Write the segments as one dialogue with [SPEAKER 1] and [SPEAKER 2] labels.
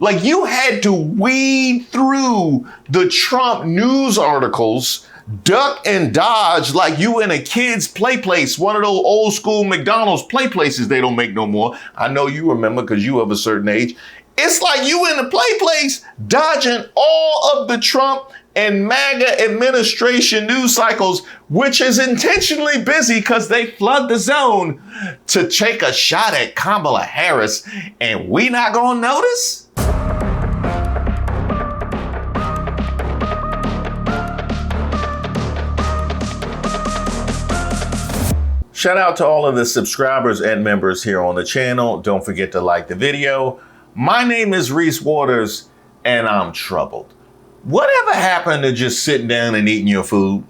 [SPEAKER 1] Like, you had to weed through the Trump news articles, duck and dodge like you in a kid's play place, one of those old school McDonald's play places they don't make no more. I know you remember because you of a certain age. It's like you in the play place dodging all of the Trump and MAGA administration news cycles, which is intentionally busy because they flood the zone to take a shot at Kamala Harris, and we not gonna notice? Shout out to all of the subscribers and members here on the channel. Don't forget to like the video. My name is Reese Waters, and I'm troubled. Whatever happened to just sitting down and eating your food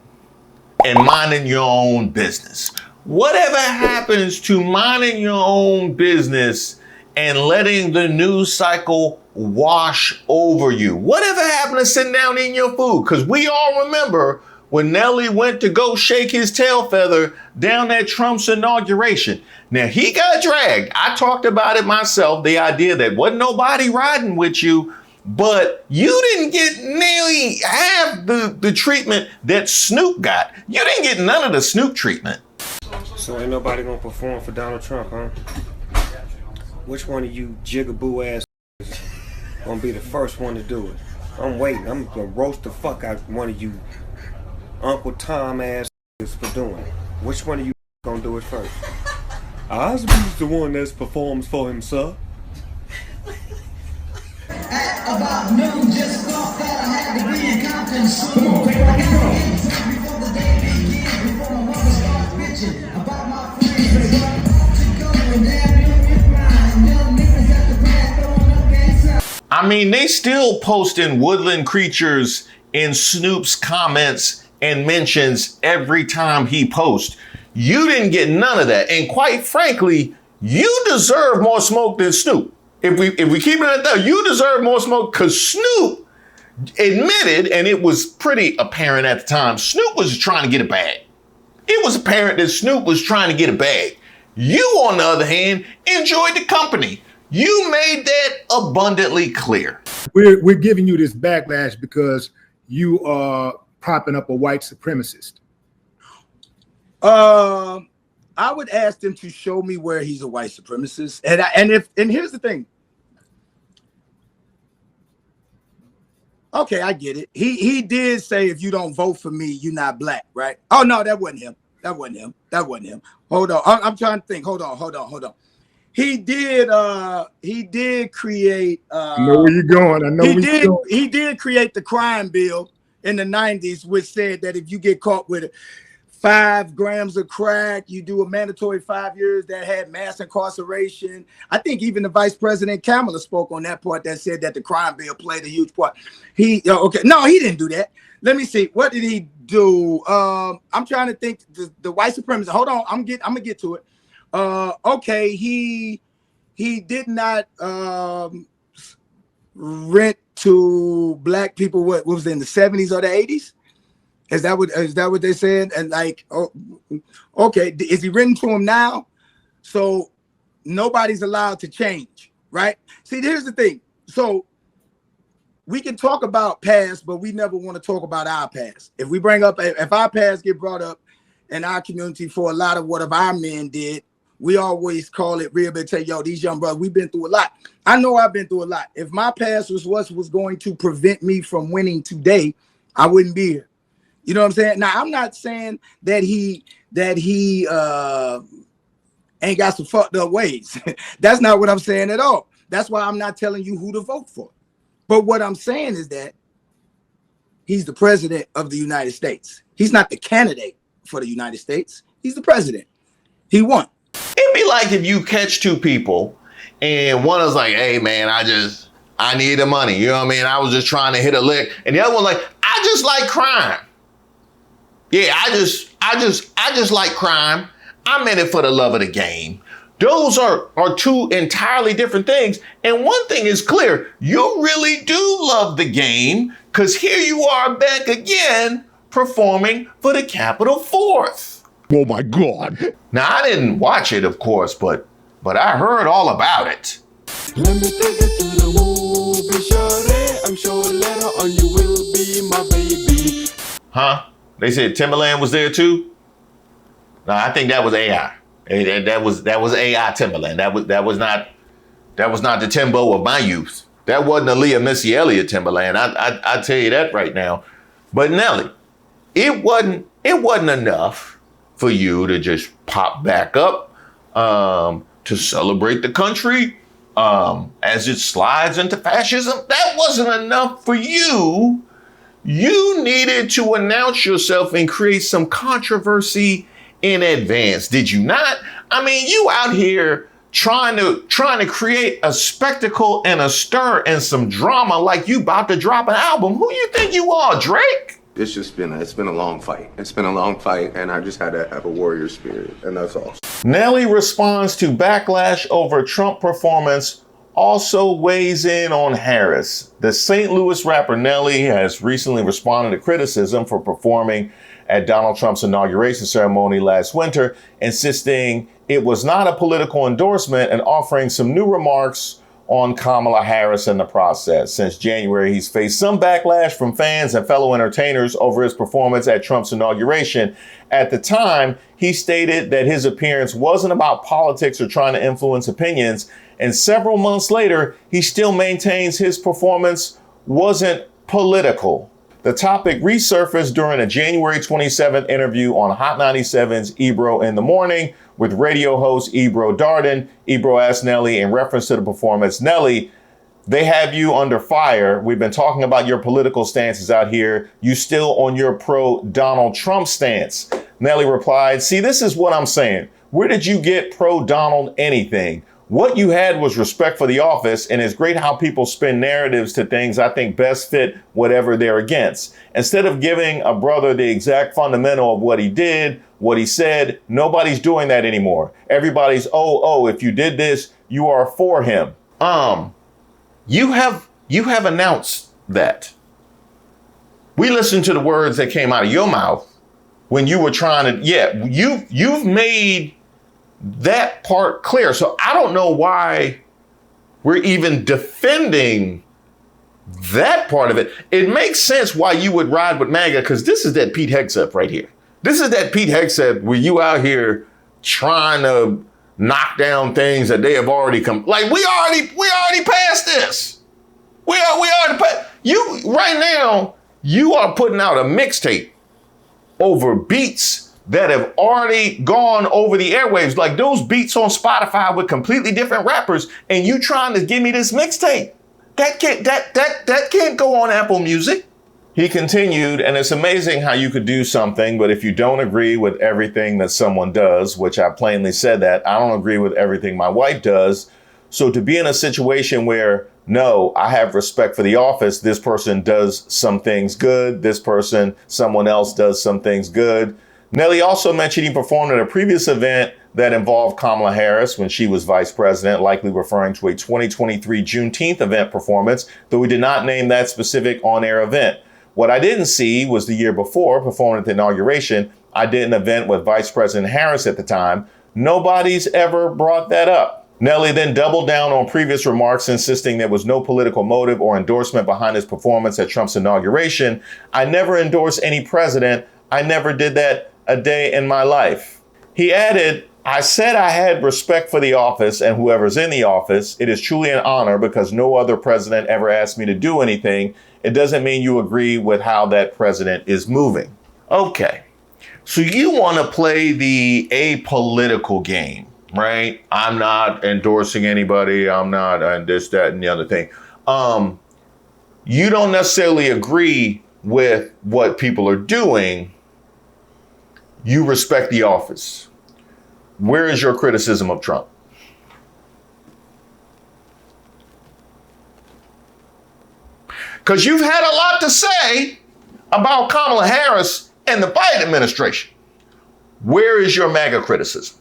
[SPEAKER 1] and minding your own business? Whatever happens to minding your own business and letting the news cycle wash over you? Whatever happened to sitting down eating your food? Because we all remember when Nelly went to go shake his tail feather down at Trump's inauguration. Now, he got dragged. I talked about it myself, the idea that wasn't nobody riding with you, but you didn't get nearly half the treatment that Snoop got. You didn't get none of the Snoop treatment.
[SPEAKER 2] So ain't nobody gonna perform for Donald Trump, huh? Which one of you jigaboo ass gonna be the first one to do it? I'm waiting. I'm gonna roast the fuck out one of you Uncle Tom ass for doing it. Which one of you gonna do it first? Osby's the one that performs for himself.
[SPEAKER 3] At about noon, just thought that I had to be in Compton soon. Before the day begins, before my mother starts bitching about my friends to go and damn you mine. Young niggas at the pad throwing up gangs.
[SPEAKER 1] I mean, they still posting woodland creatures in Snoop's comments and mentions every time he posts. You didn't get none of that. And quite frankly, you deserve more smoke than Snoop. If we keep it at that, you deserve more smoke because Snoop admitted, and it was pretty apparent at the time, Snoop was trying to get a bag. It was apparent that Snoop was trying to get a bag. You, on the other hand, enjoyed the company. You made that abundantly clear.
[SPEAKER 4] We're giving you this backlash because you are propping up a white supremacist.
[SPEAKER 5] I would ask them to show me where he's a white supremacist. And here's the thing. Okay, I get it. He did say if you don't vote for me, you're not black, right? Oh no, that wasn't him. That wasn't him. Hold on. I'm trying to think. Hold on. He did create
[SPEAKER 4] I know where you're going. I know where you're going.
[SPEAKER 5] He did create the crime bill in the 90s, which said that if you get caught with 5 grams of crack, you do a mandatory 5 years. That had mass incarceration. I think even the Vice President Kamala spoke on that part that said that the crime bill played a huge part. No, he didn't do that. Let me see. What did he do? I'm trying to think. The white supremacist. Hold on. I'm gonna get to it. Okay, he did not rent to black people. What was it, in the 70s or the 80s? Is that what they said? And like, oh, okay, is he written to him now? So nobody's allowed to change, right? See, here's the thing. So we can talk about past, but we never want to talk about our past. If our past get brought up in our community for a lot of what our men did, we always call it rehabilitation. Yo, these young brothers, we've been through a lot. I know I've been through a lot. If my past was what was going to prevent me from winning today, I wouldn't be here. You know what I'm saying? Now, I'm not saying that he ain't got some fucked up ways. That's not what I'm saying at all. That's why I'm not telling you who to vote for. But what I'm saying is that he's the president of the United States. He's not the candidate for the United States. He's the president. He won.
[SPEAKER 1] It'd be like if you catch 2 people and one is like, hey man, I need the money. You know what I mean? I was just trying to hit a lick. And the other one's like, I just like crime. Yeah, I just like crime. I'm in it for the love of the game. Those are 2 entirely different things. And one thing is clear, you really do love the game because here you are back again performing for the Capitol 4th.
[SPEAKER 4] Oh my God.
[SPEAKER 1] Now, I didn't watch it, of course, but I heard all about it.
[SPEAKER 6] Let me take it to the woo,
[SPEAKER 1] Huh? They said Timberland was there too? No, I think that was AI. That was AI Timberland. That was not the Timbo of my youth. That wasn't Aaliyah Missy Elliott Timberland. I tell you that right now. But Nelly, it wasn't enough for you to just pop back up to celebrate the country as it slides into fascism. That wasn't enough for you. You needed to announce yourself and create some controversy in advance, did you not? I mean, you out here trying to create a spectacle and a stir and some drama like you about to drop an album. Who you think you are, Drake?
[SPEAKER 6] It's been a long fight. It's been a long fight, and I just had to have a warrior spirit, and that's all.
[SPEAKER 1] Nelly responds to backlash over Trump performance, also weighs in on Harris. The St. Louis rapper Nelly has recently responded to criticism for performing at Donald Trump's inauguration ceremony last winter, insisting it was not a political endorsement and offering some new remarks on Kamala Harris in the process. Since January, he's faced some backlash from fans and fellow entertainers over his performance at Trump's inauguration. At the time, he stated that his appearance wasn't about politics or trying to influence opinions. And several months later, he still maintains his performance wasn't political. The topic resurfaced during a January 27th interview on Hot 97's Ebro in the Morning with radio host Ebro Darden. Ebro asked Nelly in reference to the performance, Nelly, they have you under fire. We've been talking about your political stances out here. You still on your pro-Donald Trump stance? Nelly replied, see, this is what I'm saying. Where did you get pro-Donald anything? What you had was respect for the office, and it's great how people spin narratives to things I think best fit whatever they're against. Instead of giving a brother the exact fundamental of what he did, what he said, nobody's doing that anymore. Everybody's, if you did this, you are for him. You have announced that. We listened to the words that came out of your mouth when you were trying to, you've made that part clear. So I don't know why we're even defending that part of it. It makes sense why you would ride with MAGA, because this is that Pete Hegseth right here. This is that Pete Hegseth where you out here trying to knock down things that they have already come. Like we already passed this. We already passed. You right now, you are putting out a mixtape over beats that have already gone over the airwaves, like those beats on Spotify with completely different rappers, and you trying to give me this mixtape. That can't go on Apple Music. He continued, and it's amazing how you could do something, but if you don't agree with everything that someone does, which I plainly said that, I don't agree with everything my wife does. So to be in a situation where, no, I have respect for the office, this person does some things good, someone else does some things good. Nelly also mentioned he performed at a previous event that involved Kamala Harris when she was vice president, likely referring to a 2023 Juneteenth event performance, though he did not name that specific on-air event. What I didn't see was the year before, performing at the inauguration, I did an event with Vice President Harris at the time. Nobody's ever brought that up. Nelly then doubled down on previous remarks, insisting there was no political motive or endorsement behind his performance at Trump's inauguration. I never endorsed any president. I never did that a day in my life. He added, I said I had respect for the office and whoever's in the office. It is truly an honor because no other president ever asked me to do anything. It doesn't mean you agree with how that president is moving. Okay, so you want to play the apolitical game, right? I'm not endorsing anybody. I'm not and this, that, and the other thing. You don't necessarily agree with what people are doing. You respect the office. Where is your criticism of Trump? Because you've had a lot to say about Kamala Harris and the Biden administration. Where is your MAGA criticism?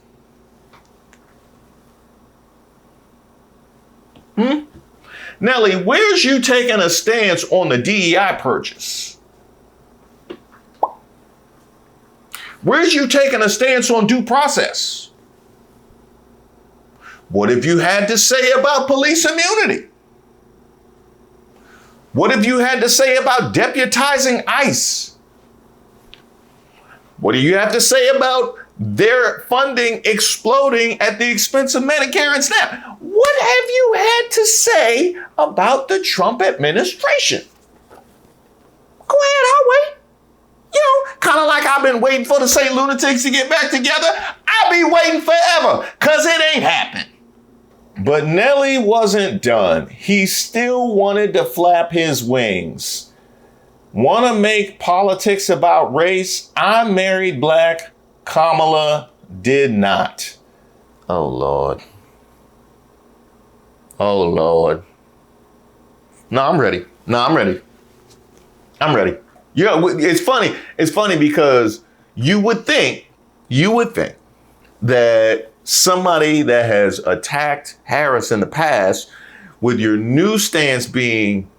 [SPEAKER 1] Nelly, where's you taking a stance on the DEI purchase? Where's you taking a stance on due process? What have you had to say about police immunity? What have you had to say about deputizing ICE? What do you have to say about their funding exploding at the expense of Medicare and SNAP? What have you had to say about the Trump administration? Go ahead, I'll wait. You know, kind of like I've been waiting for the St. Lunatics to get back together. I'll be waiting forever, because it ain't happened. But Nelly wasn't done. He still wanted to flap his wings. Want to make politics about race? I married black. Kamala did not. Oh, Lord. Oh, Lord. No, I'm ready. I'm ready. Yeah, it's funny. It's funny because you would think that somebody that has attacked Harris in the past, with your new stance being,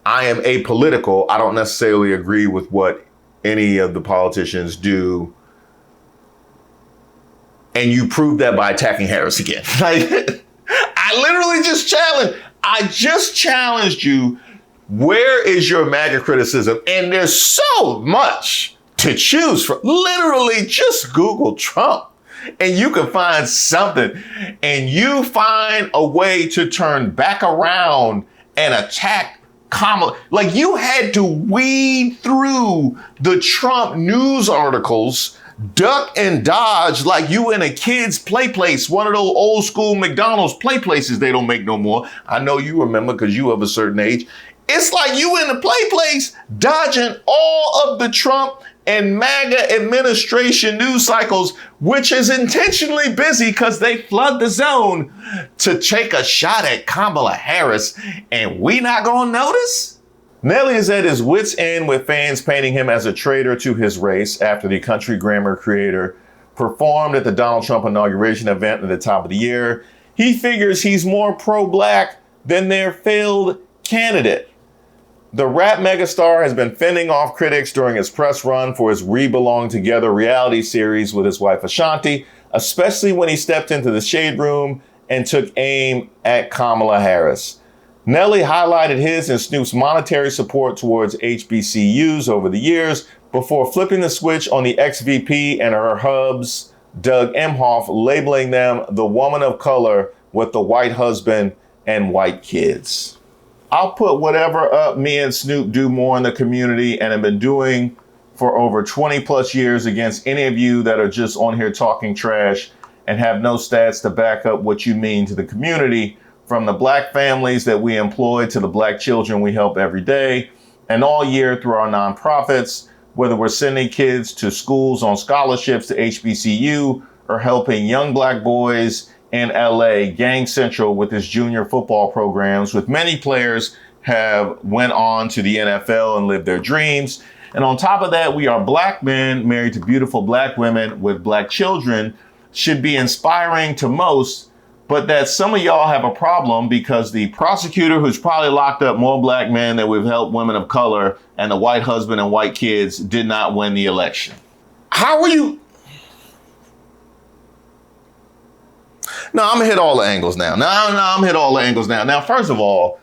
[SPEAKER 1] I am apolitical, I don't necessarily agree with what any of the politicians do, and you prove that by attacking Harris again. Like, I just challenged you. Where is your MAGA criticism? And there's so much to choose from. Literally, just Google Trump and you can find something. And you find a way to turn back around and attack Kamala. Like, you had to weed through the Trump news articles, duck and dodge like you in a kid's play place, one of those old school McDonald's play places they don't make no more. I know you remember because you of a certain age. It's like you in the play place dodging all of the Trump and MAGA administration news cycles, which is intentionally busy because they flood the zone to take a shot at Kamala Harris, and we not gonna notice? Nelly is at his wits' end with fans painting him as a traitor to his race after the country grammar creator performed at the Donald Trump inauguration event at the top of the year. He figures he's more pro-black than their failed candidate. The rap megastar has been fending off critics during his press run for his We Belong Together reality series with his wife Ashanti, especially when he stepped into the shade room and took aim at Kamala Harris. Nelly highlighted his and Snoop's monetary support towards HBCUs over the years before flipping the switch on the ex-V.P and her hubs, Doug Emhoff, labeling them the woman of color with the white husband and white kids. I'll put whatever up me and Snoop do more in the community and have been doing for over 20 plus years against any of you that are just on here talking trash and have no stats to back up what you mean to the community, from the black families that we employ to the black children we help every day and all year through our nonprofits, whether we're sending kids to schools on scholarships to HBCU or helping young black boys in LA, Gang Central with his junior football programs, with many players have went on to the NFL and lived their dreams. And on top of that, we are black men married to beautiful black women with black children, should be inspiring to most, but that some of y'all have a problem because the prosecutor, who's probably locked up more black men than we've helped women of color, and the white husband and white kids did not win the election. How are you? No, I'm gonna hit all the angles now. I'm hit all the angles now. Now, first of all,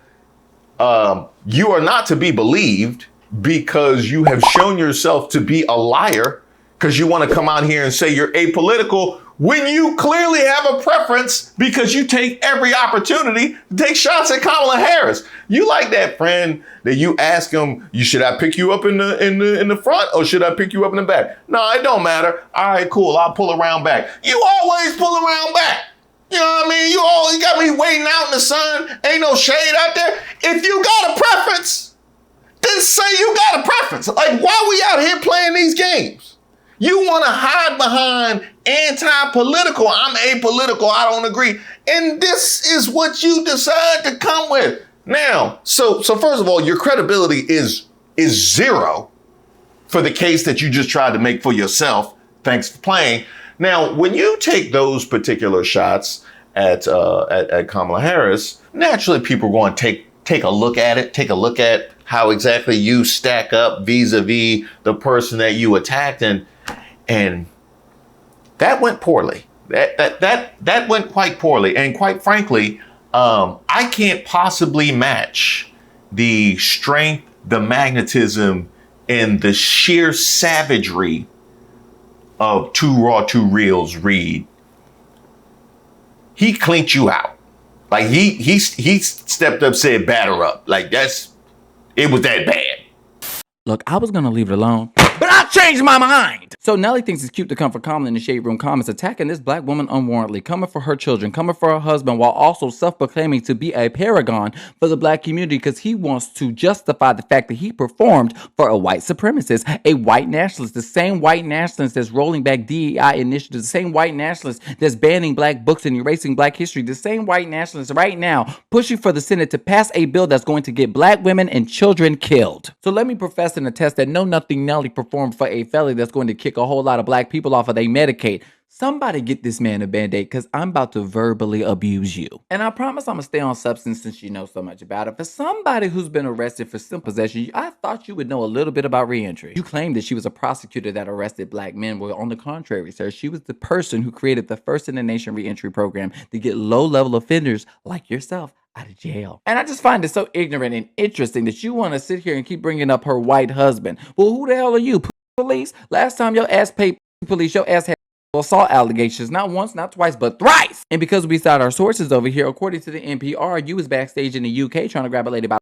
[SPEAKER 1] you are not to be believed because you have shown yourself to be a liar because you want to come out here and say you're apolitical when you clearly have a preference because you take every opportunity to take shots at Kamala Harris. You like that friend that you ask him, should I pick you up in the front or should I pick you up in the back? No, it don't matter. All right, cool. I'll pull around back. You always pull around back. You know what I mean? You always got me waiting out in the sun. Ain't no shade out there. If you got a preference, then say you got a preference. Like, why we out here playing these games? You want to hide behind anti-political. I'm apolitical. I don't agree. And this is what you decide to come with. Now, so first of all, your credibility is zero for the case that you just tried to make for yourself. Thanks for playing. Now, when you take those particular shots at Kamala Harris, naturally people are going to take a look at it, take a look at how exactly you stack up vis-a-vis the person that you attacked, and that went poorly. That went quite poorly, and quite frankly, I can't possibly match the strength, the magnetism, and the sheer savagery of Too Raw, Too Real's read, he clinked you out. Like he stepped up, said batter up. Like it was that bad.
[SPEAKER 7] Look, I was gonna leave it alone, but I changed my mind. So Nelly thinks it's cute to come for Kamala in the Shade Room comments, attacking this black woman unwarrantedly, coming for her children, coming for her husband, while also self-proclaiming to be a paragon for the black community because he wants to justify the fact that he performed for a white supremacist, a white nationalist, the same white nationalist that's rolling back DEI initiatives, the same white nationalist that's banning black books and erasing black history, the same white nationalist right now pushing for the Senate to pass a bill that's going to get black women and children killed. So let me profess and attest that no nothing Nelly performed for a felony that's going to kick a whole lot of black people off of their Medicaid. Somebody get this man a band-aid because I'm about to verbally abuse you. And I promise I'm going to stay on substance since you know so much about it. For somebody who's been arrested for simple possession, I thought you would know a little bit about reentry. You claimed that she was a prosecutor that arrested black men. Well, on the contrary, sir, she was the person who created the first in the nation reentry program to get low-level offenders like yourself out of jail. And I just find it so ignorant and interesting that you want to sit here and keep bringing up her white husband. Well, who the hell are you, police? Last time your ass paid police, your ass had assault allegations, not once, not twice, but thrice. And because we cite our sources over here, according to the NPR, you was backstage in the UK trying to grab a lady by.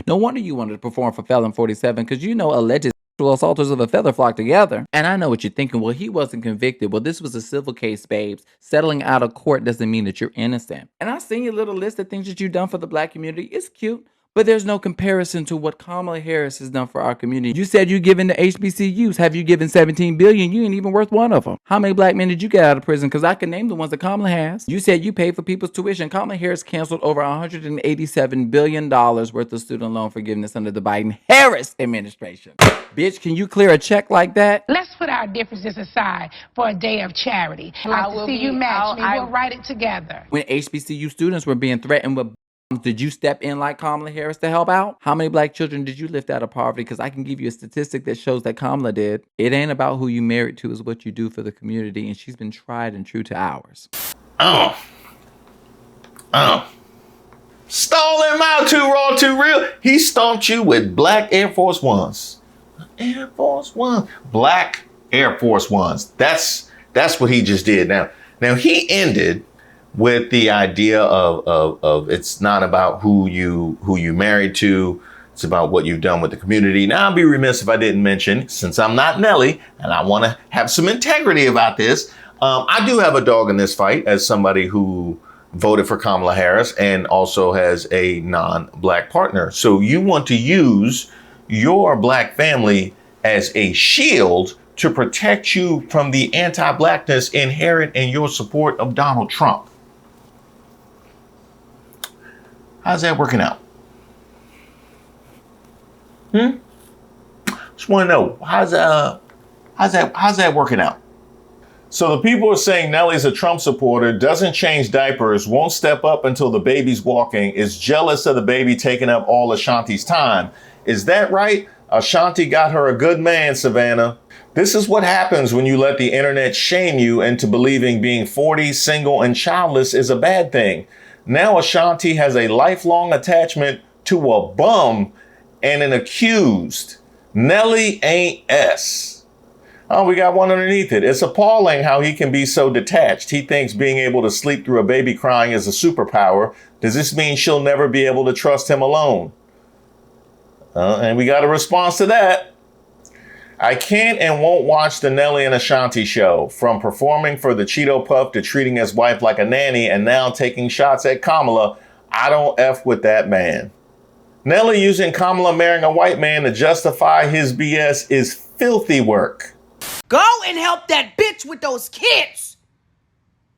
[SPEAKER 7] No wonder you wanted to perform for Felon 47, because you know alleged sexual assaulters of a feather flock together. And I know what you're thinking. Well, he wasn't convicted. Well, this was a civil case, babes. Settling out of court doesn't mean that you're innocent. And I seen your little list of things that you've done for the black community. It's cute. But there's no comparison to what Kamala Harris has done for our community. You said you given to HBCUs. Have you given $17 billion? You ain't even worth one of them. How many black men did you get out of prison? Because I can name the ones that Kamala has. You said you paid for people's tuition. Kamala Harris canceled over $187 billion worth of student loan forgiveness under the Biden-Harris administration. Bitch, can you clear a check like that?
[SPEAKER 8] Let's put our differences aside for a day of charity. I'd like to see you match me. We'll write it together.
[SPEAKER 7] When HBCU students were being threatened with did you step in like Kamala Harris to help out? How many black children did you lift out of poverty? Because I can give you a statistic that shows that Kamala did. It ain't about who you married to, it's what you do for the community, and she's been tried and true to ours.
[SPEAKER 1] Stall him out, Too Raw, Too Real. He stomped you with black Air Force Ones. Air Force One. Black Air Force Ones. That's what he just did. Now he ended with the idea of it's not about who you married to, it's about what you've done with the community. Now, I'd be remiss if I didn't mention, since I'm not Nelly and I want to have some integrity about this, I do have a dog in this fight as somebody who voted for Kamala Harris and also has a non-black partner. So you want to use your black family as a shield to protect you from the anti-blackness inherent in your support of Donald Trump. How's that working out? Just want to know, how's that working out? So the people are saying Nelly's a Trump supporter, doesn't change diapers, won't step up until the baby's walking, is jealous of the baby taking up all Ashanti's time. Is that right? Ashanti got her a good man, Savannah. This is what happens when you let the internet shame you into believing being 40, single, and childless is a bad thing. Now Ashanti has a lifelong attachment to a bum and an accused. Nelly ain't S. Oh, we got one underneath it. It's appalling how he can be so detached. He thinks being able to sleep through a baby crying is a superpower. Does this mean she'll never be able to trust him alone? And we got a response to that. I can't and won't watch the Nelly and Ashanti show. From performing for the Cheeto Puff to treating his wife like a nanny and now taking shots at Kamala, I don't F with that man. Nelly using Kamala marrying a white man to justify his BS is filthy work.
[SPEAKER 9] Go and help that bitch with those kids.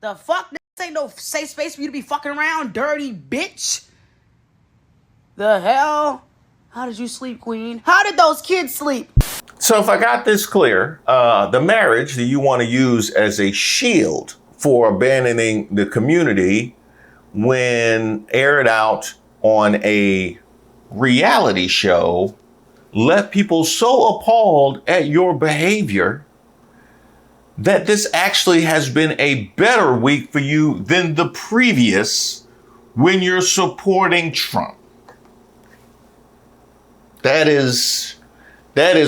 [SPEAKER 9] The fuck? This ain't no safe space for you to be fucking around, dirty bitch. The hell? How did you sleep, queen? How did those kids sleep?
[SPEAKER 1] So if I got this clear, the marriage that you want to use as a shield for abandoning the community when aired out on a reality show left people so appalled at your behavior that this actually has been a better week for you than the previous when you're supporting Trump. That is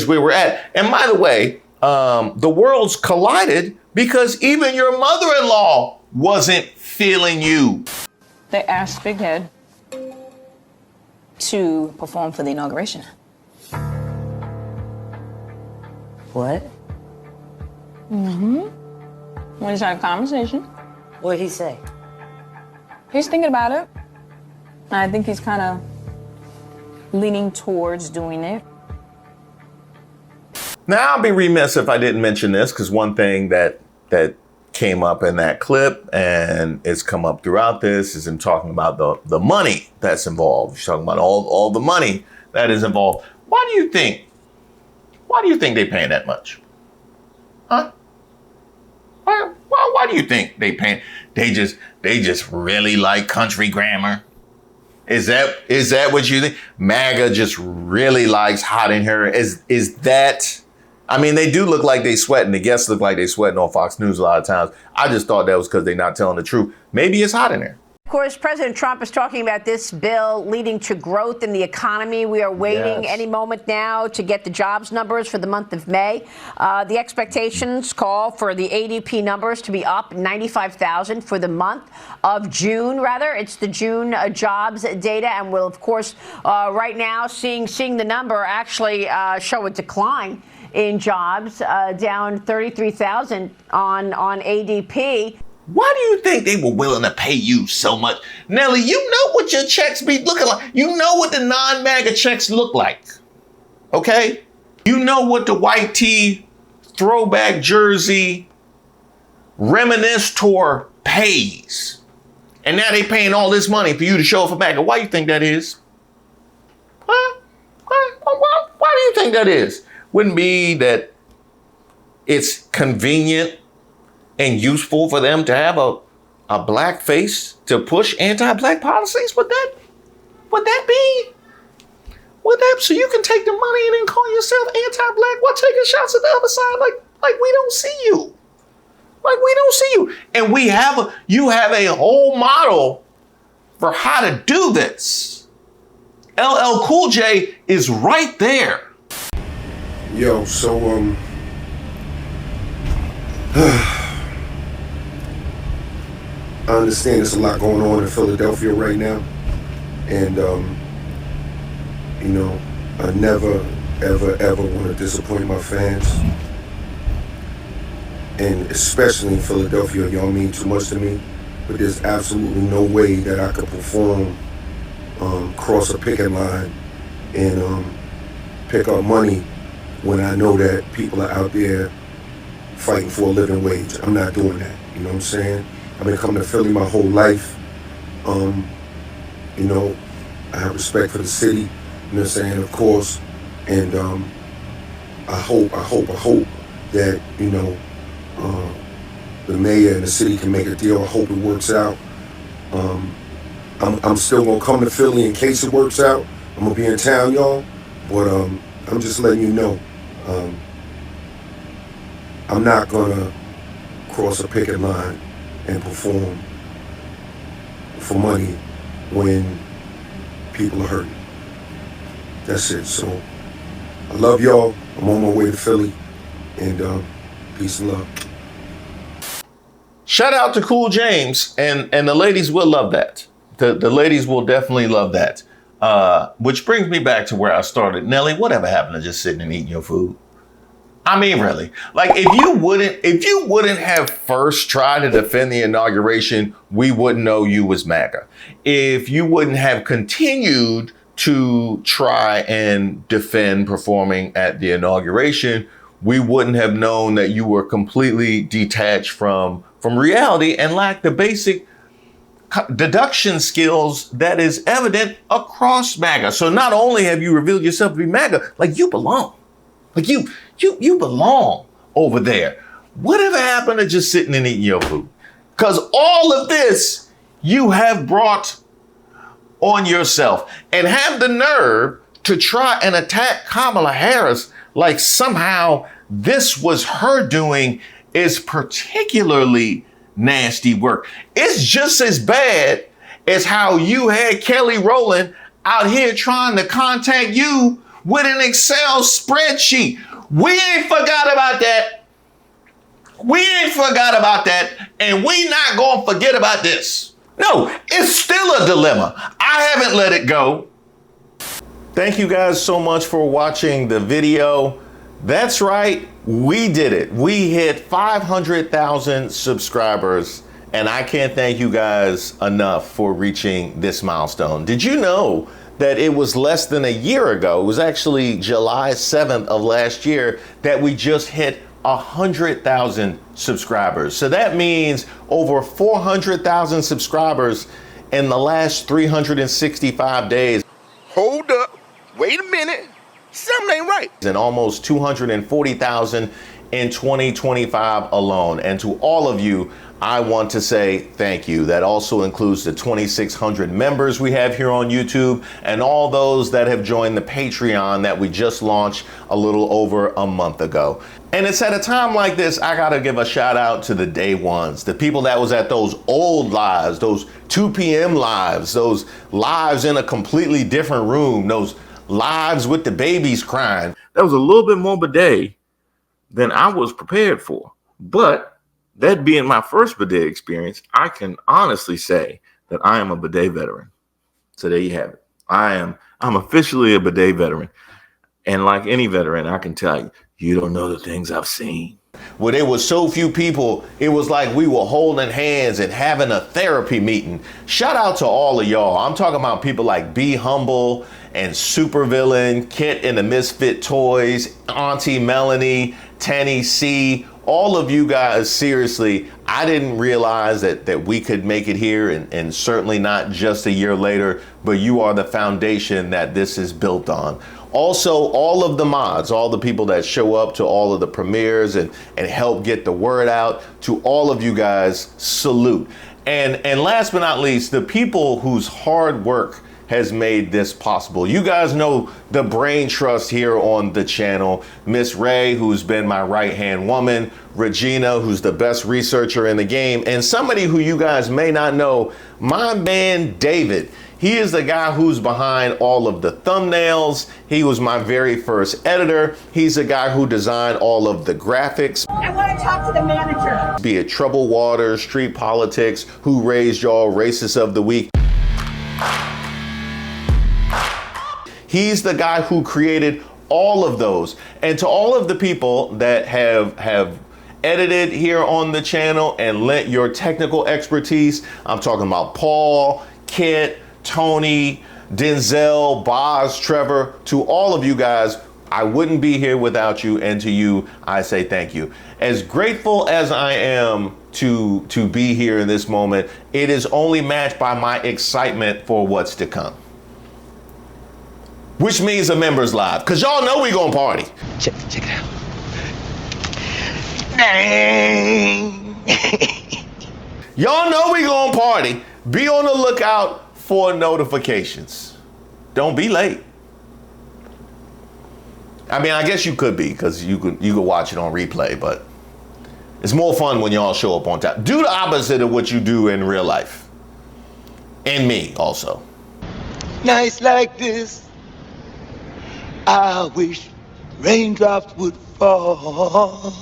[SPEAKER 1] where we're at. And by the way, the worlds collided because even your mother-in-law wasn't feeling you.
[SPEAKER 10] They asked Big Head to perform for the inauguration.
[SPEAKER 9] What?
[SPEAKER 10] Mm-hmm. We just had a conversation.
[SPEAKER 9] What did he say?
[SPEAKER 10] He's thinking about it. I think he's kind of leaning towards doing it.
[SPEAKER 1] Now, I'll be remiss if I didn't mention this, because one thing that came up in that clip and it's come up throughout this is him talking about the money that's involved. He's talking about all the money that is involved. Why do you think they paying that much? Huh? Why do you think they paying? They just really like country grammar. Is that what you think? MAGA just really likes hot in here. Is that? I mean, they do look like they sweating. The guests look like they sweating on Fox News a lot of times. I just thought that was because they're not telling the truth. Maybe it's hot in there.
[SPEAKER 11] Of course, President Trump is talking about this bill leading to growth in the economy. We are waiting any moment now to get the jobs numbers for the month of May. The expectations call for the ADP numbers to be up 95,000 for the month of June, rather. It's the June jobs data, and we'll, of course, right now seeing the number actually show a decline in jobs, down 33,000 on ADP.
[SPEAKER 1] Why do you think they were willing to pay you so much? Nelly, you know what your checks be looking like. You know what the non-MAGA checks look like. Okay? You know what the white tee, throwback jersey, reminisce tour pays. And now they paying all this money for you to show up for MAGA. Why do you think that is? Huh? Why do you think that is? Wouldn't be that it's convenient and useful for them to have a black face to push anti-black policies? Would that be? Would that, so you can take the money and then call yourself anti-black while taking shots at the other side like we don't see you. Like we don't see you. And you have a whole model for how to do this. LL Cool J is right there.
[SPEAKER 12] Yo, so I understand there's a lot going on in Philadelphia right now. And, you know, I never, ever want to disappoint my fans. And especially in Philadelphia, y'all mean too much to me. But there's absolutely no way that I could perform, cross a picket line and pick up money when I know that people are out there fighting for a living wage. I'm not doing that, you know what I'm saying? I've been coming to Philly my whole life. You know, I have respect for the city, you know what I'm saying, of course. And I hope that, you know, the mayor and the city can make a deal. I hope it works out. I'm still gonna come to Philly in case it works out. I'm gonna be in town, y'all. But I'm just letting you know, I'm not gonna cross a picket line and perform for money when people are hurting. That's it. So I love y'all. I'm on my way to Philly, and peace and love.
[SPEAKER 1] Shout out to Cool James, and the ladies will love that. The ladies will definitely love that. Which brings me back to where I started. Nelly, whatever happened to just sitting and eating your food? I mean, really, like if you wouldn't have first tried to defend the inauguration, we wouldn't know you was MAGA. If you wouldn't have continued to try and defend performing at the inauguration, we wouldn't have known that you were completely detached from reality and lacked the basic deduction skills that is evident across MAGA. So not only have you revealed yourself to be MAGA, like you belong. Like you belong over there. Whatever happened to just sitting and eating your food? Because all of this you have brought on yourself and have the nerve to try and attack Kamala Harris like somehow this was her doing is particularly nasty work. It's just as bad as how you had Kelly Rowland out here trying to contact you with an Excel spreadsheet. We ain't forgot about that. We ain't forgot about that, and we not gonna forget about this. No, it's still a dilemma. I haven't let it go. Thank you guys so much for watching the video. That's right, we did it. We hit 500,000 subscribers, and I can't thank you guys enough for reaching this milestone. Did you know that it was less than a year ago, it was actually July 7th of last year, that we just hit 100,000 subscribers. So that means over 400,000 subscribers in the last 365 days.
[SPEAKER 13] Hold up, wait a minute, something ain't right.
[SPEAKER 1] And almost 240,000 in 2025 alone. And to all of you, I want to say thank you. That also includes the 2,600 members we have here on YouTube and all those that have joined the Patreon that we just launched a little over a month ago. And it's at a time like this, I gotta give a shout out to the day ones, the people that was at those old lives, those 2 p.m. lives, those lives in a completely different room, those lives with the babies crying. That was a little bit more bidet than I was prepared for. But that being my first bidet experience, I can honestly say that I am a bidet veteran. So there you have it. I'm officially a bidet veteran. And like any veteran, I can tell you, you don't know the things I've seen. Well, there was so few people, it was like we were holding hands and having a therapy meeting. Shout out to all of y'all. I'm talking about people like Be Humble and Supervillain, Kit and the Misfit Toys, Auntie Melanie, Tanny C, all of you guys, seriously, I didn't realize that we could make it here, and certainly not just a year later, but you are the foundation that this is built on. Also, all of the mods, all the people that show up to all of the premieres and help get the word out, to all of you guys, salute. And last but not least, the people whose hard work has made this possible. You guys know the brain trust here on the channel. Miss Ray, who's been my right-hand woman, Regina, who's the best researcher in the game, and somebody who you guys may not know, my man David. He is the guy who's behind all of the thumbnails. He was my very first editor. He's the guy who designed all of the graphics.
[SPEAKER 14] I want to talk to the manager.
[SPEAKER 1] Be it Troubled Waters, Street Politics, Who Raised Y'all, Racist of the Week. He's the guy who created all of those. And to all of the people that have edited here on the channel and lent your technical expertise, I'm talking about Paul, Kit, Tony, Denzel, Boz, Trevor, to all of you guys, I wouldn't be here without you, and to you, I say thank you. As grateful as I am to be here in this moment, it is only matched by my excitement for what's to come. Which means a members live, because y'all know we gonna party. Check it out. Dang. Y'all know we gonna party. Be on the lookout for notifications. Don't be late. I mean, I guess you could be, because you could watch it on replay, but it's more fun when y'all show up on time. Do the opposite of what you do in real life. And me also.
[SPEAKER 13] Nights like this, I wish raindrops would fall.